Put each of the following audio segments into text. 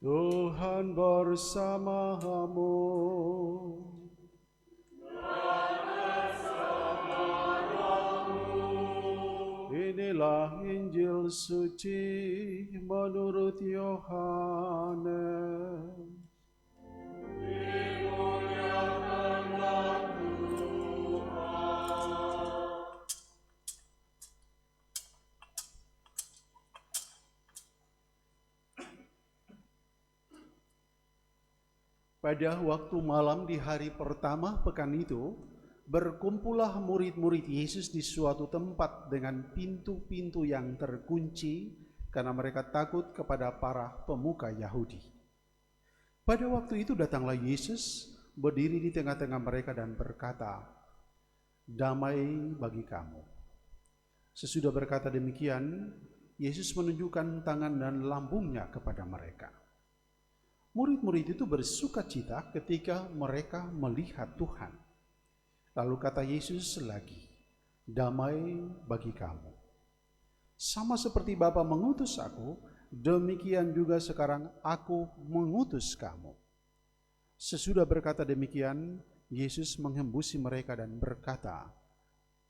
Tuhan bersamamu. Inilah Injil suci menurut Yohanes. Pada waktu malam di hari pertama pekan itu, berkumpullah murid-murid Yesus di suatu tempat dengan pintu-pintu yang terkunci karena mereka takut kepada para pemuka Yahudi. Pada waktu itu datanglah Yesus berdiri di tengah-tengah mereka dan berkata, "Damai bagi kamu." Sesudah berkata demikian, Yesus menunjukkan tangan dan lambungnya kepada mereka. Murid-murid itu bersukacita ketika mereka melihat Tuhan. Lalu kata Yesus lagi, "Damai bagi kamu. Sama seperti Bapa mengutus aku, demikian juga sekarang aku mengutus kamu." Sesudah berkata demikian, Yesus menghembusi mereka dan berkata,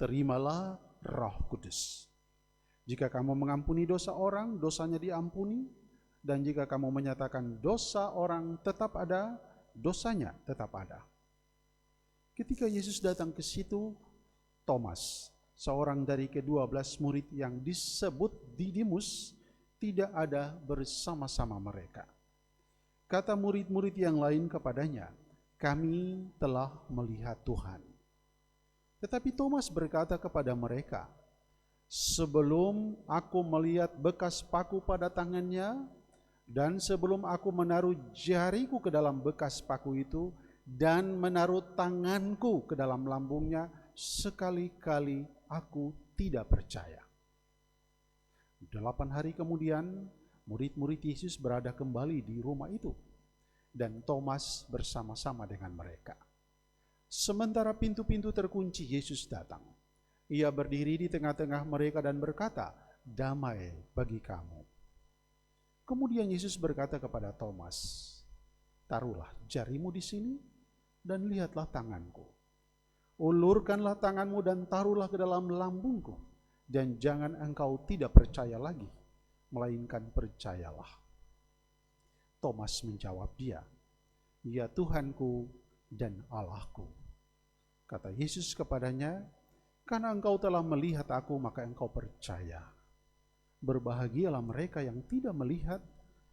"Terimalah Roh Kudus. Jika kamu mengampuni dosa orang, dosanya diampuni. Dan jika kamu menyatakan dosa orang tetap ada, dosanya tetap ada." Ketika Yesus datang ke situ, Thomas, seorang dari ke-12 murid yang disebut Didimus, tidak ada bersama-sama mereka. Kata murid-murid yang lain kepadanya, "Kami telah melihat Tuhan." Tetapi Thomas berkata kepada mereka, "Sebelum aku melihat bekas paku pada tangannya, dan sebelum aku menaruh jariku ke dalam bekas paku itu, dan menaruh tanganku ke dalam lambungnya, sekali-kali aku tidak percaya." 8 hari kemudian, murid-murid Yesus berada kembali di rumah itu, dan Thomas bersama-sama dengan mereka. Sementara pintu-pintu terkunci, Yesus datang. Ia berdiri di tengah-tengah mereka dan berkata, "Damai bagi kamu." Kemudian Yesus berkata kepada Thomas, "Taruhlah jarimu di sini dan lihatlah tanganku. Ulurkanlah tanganmu dan taruhlah ke dalam lambungku, dan jangan engkau tidak percaya lagi, melainkan percayalah." Thomas menjawab dia, "Ya Tuhanku dan Allahku." Kata Yesus kepadanya, "Karena engkau telah melihat aku, maka engkau percaya. Berbahagialah mereka yang tidak melihat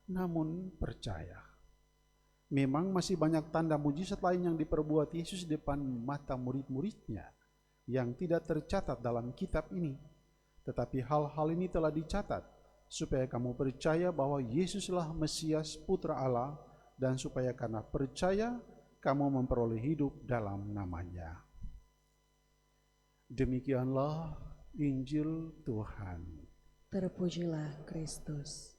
namun percaya." Memang masih banyak tanda mujizat lain yang diperbuat Yesus di depan mata murid-muridnya yang tidak tercatat dalam kitab ini. Tetapi hal-hal ini telah dicatat supaya kamu percaya bahwa Yesuslah Mesias, Putra Allah, dan supaya karena percaya kamu memperoleh hidup dalam namanya. Demikianlah Injil Tuhan. Terpujilah Kristus.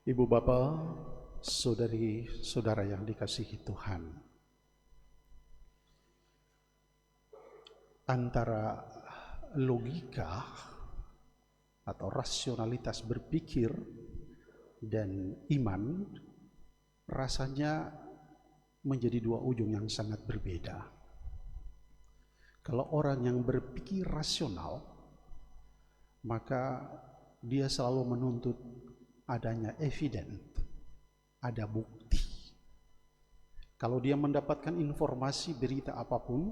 Ibu Bapak, saudari-saudara yang dikasihi Tuhan, antara logika atau rasionalitas berpikir dan iman rasanya menjadi dua ujung yang sangat berbeda. Kalau orang yang berpikir rasional, maka dia selalu menuntut adanya evidence, ada bukti. Kalau dia mendapatkan informasi berita apapun,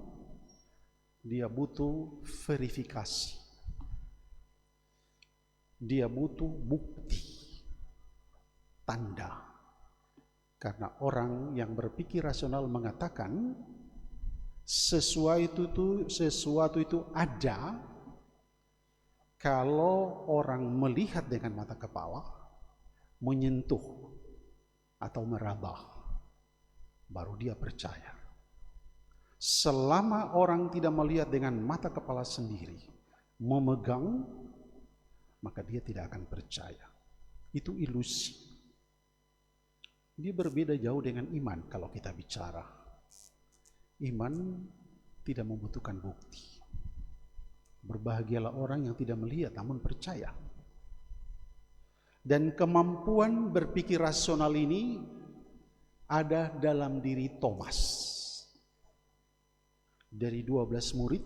dia butuh verifikasi. Dia butuh bukti, tanda. Karena orang yang berpikir rasional mengatakan sesuatu itu ada kalau orang melihat dengan mata kepala, menyentuh atau meraba, baru dia percaya. Selama orang tidak melihat dengan mata kepala sendiri, memegang, maka dia tidak akan percaya. Itu ilusi. Dia berbeda jauh dengan iman kalau kita bicara. Iman tidak membutuhkan bukti. Berbahagialah orang yang tidak melihat namun percaya. Dan kemampuan berpikir rasional ini ada dalam diri Thomas. Dari 12 murid,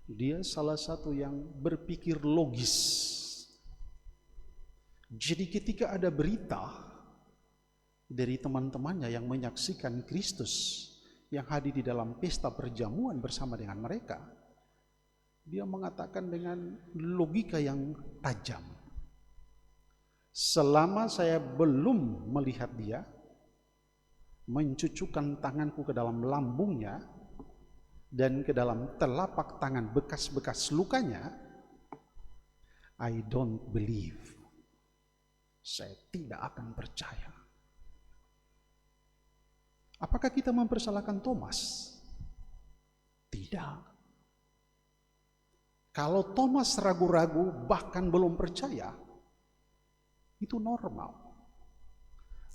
dia salah satu yang berpikir logis. Jadi ketika ada berita dari teman-temannya yang menyaksikan Kristus yang hadir di dalam pesta perjamuan bersama dengan mereka, dia mengatakan dengan logika yang tajam, selama saya belum melihat dia, mencucukkan tanganku ke dalam lambungnya dan ke dalam telapak tangan bekas-bekas lukanya, I don't believe. Saya tidak akan percaya. Apakah kita mempersalahkan Thomas? Tidak. Kalau Thomas ragu-ragu bahkan belum percaya, itu normal.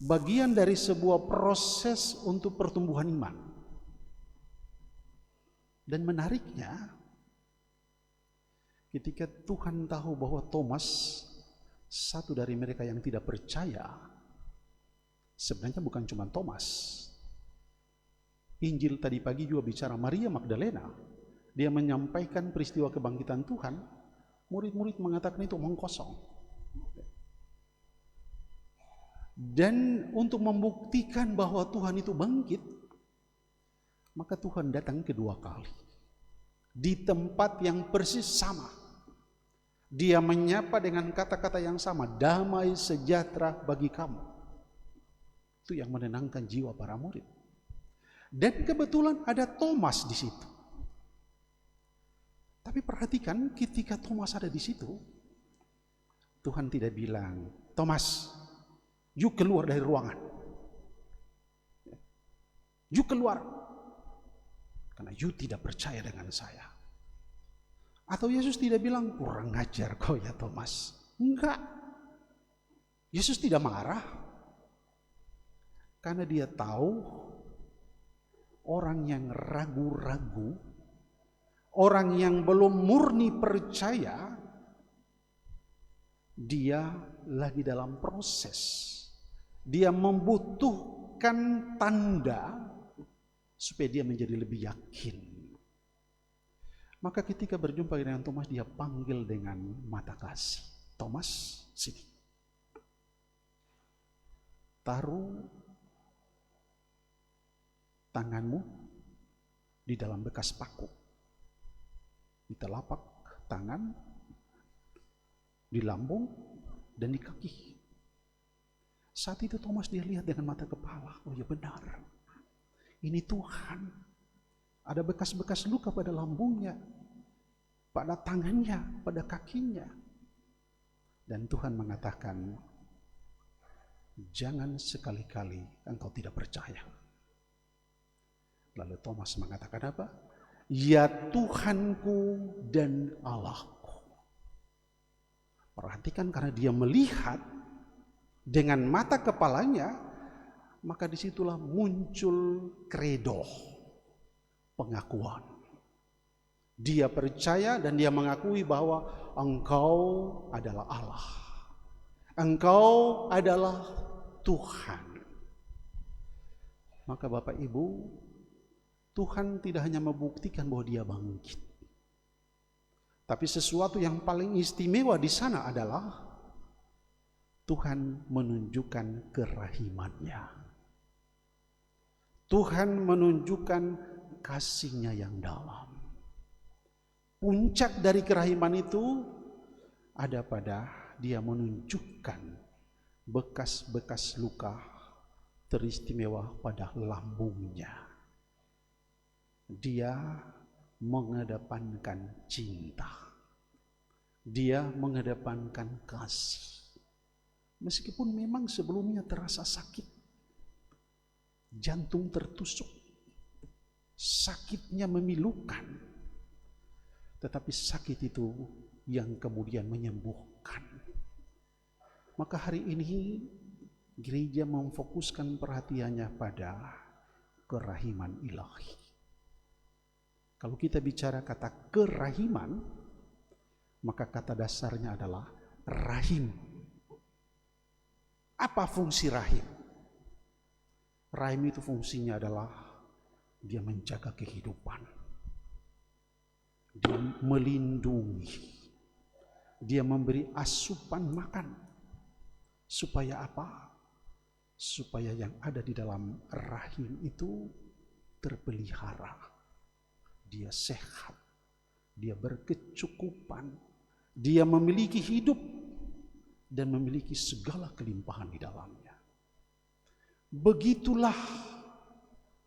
Bagian dari sebuah proses untuk pertumbuhan iman. Dan menariknya, ketika Tuhan tahu bahwa Thomas satu dari mereka yang tidak percaya, sebenarnya bukan cuma Thomas. Injil tadi pagi juga bicara Maria Magdalena. Dia menyampaikan peristiwa kebangkitan Tuhan, murid-murid mengatakan itu omong kosong. Dan untuk membuktikan bahwa Tuhan itu bangkit, maka Tuhan datang kedua kali di tempat yang persis sama. Dia menyapa dengan kata-kata yang sama, damai sejahtera bagi kamu. Itu yang menenangkan jiwa para murid. Dan kebetulan ada Thomas di situ. Tapi perhatikan, ketika Thomas ada di situ, Tuhan tidak bilang, Thomas, you keluar dari ruangan. You keluar. Karena you tidak percaya dengan saya. Atau Yesus tidak bilang, kurang ajar kau ya Thomas. Enggak. Yesus tidak marah. Karena dia tahu orang yang ragu-ragu, orang yang belum murni percaya, dia lagi dalam proses. Dia membutuhkan tanda supaya dia menjadi lebih yakin. Maka ketika berjumpa dengan Thomas, dia panggil dengan mata kasih. Thomas, sini. Taruh tanganmu di dalam bekas paku. Di telapak tangan, di lambung, dan di kaki. Saat itu Thomas dia lihat dengan mata kepala. Oh ya benar. Ini Tuhan. Ada bekas-bekas luka pada lambungnya, pada tangannya, pada kakinya. Dan Tuhan mengatakan, jangan sekali-kali engkau tidak percaya. Lalu Thomas mengatakan apa? Ya Tuhanku dan Allahku. Perhatikan, karena dia melihat dengan mata kepalanya, maka disitulah muncul kredo, pengakuan. Dia percaya dan dia mengakui bahwa engkau adalah Allah. Engkau adalah Tuhan. Maka Bapak Ibu, Tuhan tidak hanya membuktikan bahwa dia bangkit. Tapi sesuatu yang paling istimewa di sana adalah Tuhan menunjukkan kerahimannya. Tuhan menunjukkan kasih-Nya yang dalam. Puncak dari kerahiman itu ada pada dia menunjukkan bekas-bekas luka teristimewa pada lambungnya. Dia mengedepankan cinta. Dia mengedepankan kasih. Meskipun memang sebelumnya terasa sakit. Jantung tertusuk, sakitnya memilukan, tetapi sakit itu yang kemudian menyembuhkan. Maka hari ini gereja memfokuskan perhatiannya pada kerahiman ilahi. Kalau kita bicara kata kerahiman, maka kata dasarnya adalah rahim. Apa fungsi rahim? Rahim itu fungsinya adalah dia menjaga kehidupan, dia melindungi, dia memberi asupan makan. Supaya apa? Supaya yang ada di dalam rahim itu terpelihara. Dia sehat, dia berkecukupan, dia memiliki hidup dan memiliki segala kelimpahan di dalamnya. Begitulah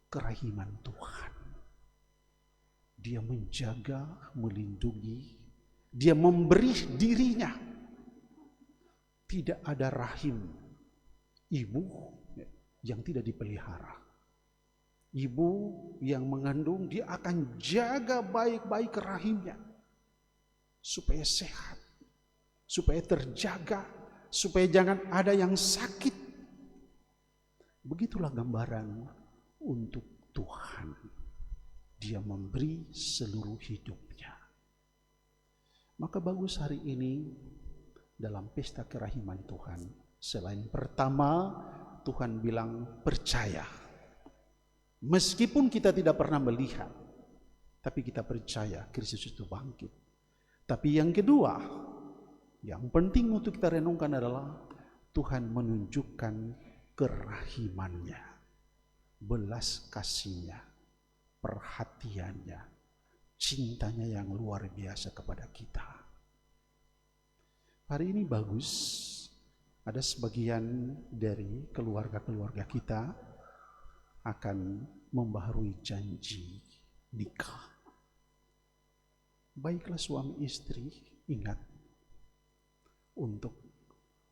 kerahiman Tuhan. Dia menjaga, melindungi, dia memberi dirinya. Tidak ada rahim ibu yang tidak dipelihara. Ibu yang mengandung, dia akan jaga baik-baik rahimnya supaya sehat, supaya terjaga, supaya jangan ada yang sakit. Begitulah gambaran untuk Tuhan. Dia memberi seluruh hidupnya. Maka bagus hari ini dalam pesta kerahiman Tuhan, selain pertama Tuhan bilang percaya. Meskipun kita tidak pernah melihat, tapi kita percaya Kristus itu bangkit. Tapi yang kedua, yang penting untuk kita renungkan adalah Tuhan menunjukkan kerahimannya, belas kasihnya, perhatiannya, cintanya yang luar biasa kepada kita. Hari ini bagus, ada sebagian dari keluarga-keluarga kita akan membaharui janji nikah. Baiklah suami istri, ingat untuk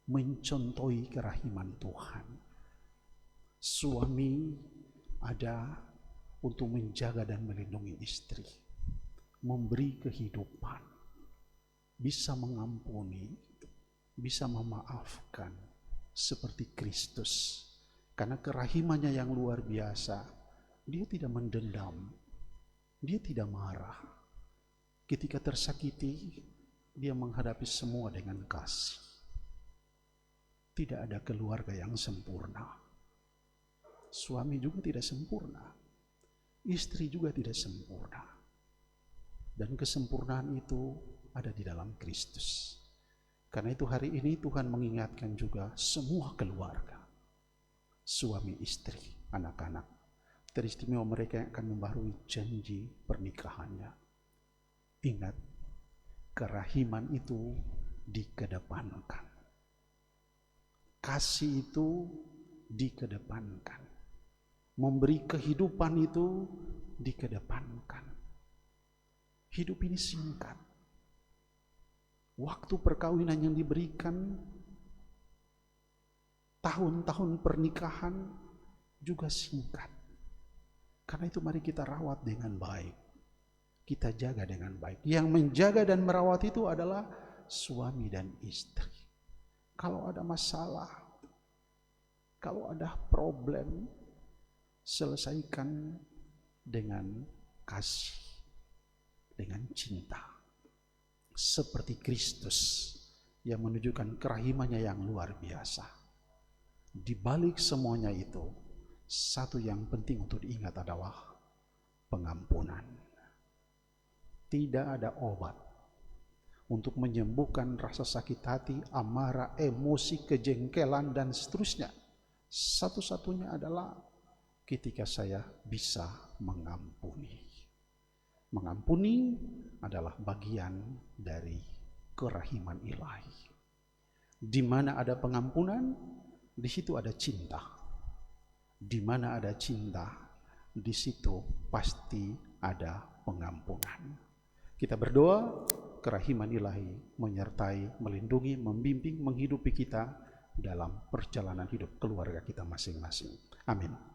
mencontohi kerahiman Tuhan. Suami ada untuk menjaga dan melindungi istri, memberi kehidupan, bisa mengampuni, bisa memaafkan seperti Kristus. Karena kerahimannya yang luar biasa, dia tidak mendendam, dia tidak marah. Ketika tersakiti, dia menghadapi semua dengan kasih. Tidak ada keluarga yang sempurna. Suami juga tidak sempurna, istri juga tidak sempurna. Dan kesempurnaan itu ada di dalam Kristus. Karena itu hari ini Tuhan mengingatkan juga semua keluarga, suami istri, anak-anak, teristimewa mereka yang akan membaharui janji pernikahannya. Ingat, kerahiman itu dikedepankan. Kasih itu dikedepankan. Memberi kehidupan itu dikedepankan. Hidup ini singkat. Waktu perkawinan yang diberikan, tahun-tahun pernikahan juga singkat. Karena itu mari kita rawat dengan baik. Kita jaga dengan baik. Yang menjaga dan merawat itu adalah suami dan istri. Kalau ada masalah, kalau ada problem, selesaikan dengan kasih, dengan cinta. Seperti Kristus yang menunjukkan kerahimannya yang luar biasa. Di balik semuanya itu, satu yang penting untuk diingat adalah pengampunan. Tidak ada obat untuk menyembuhkan rasa sakit hati, amarah, emosi, kejengkelan, dan seterusnya. Satu-satunya adalah ketika saya bisa mengampuni. Mengampuni adalah bagian dari kerahiman ilahi. Di mana ada pengampunan, di situ ada cinta. Di mana ada cinta, di situ pasti ada pengampunan. Kita berdoa, kerahiman ilahi menyertai, melindungi, membimbing, menghidupi kita dalam perjalanan hidup keluarga kita masing-masing. Amin.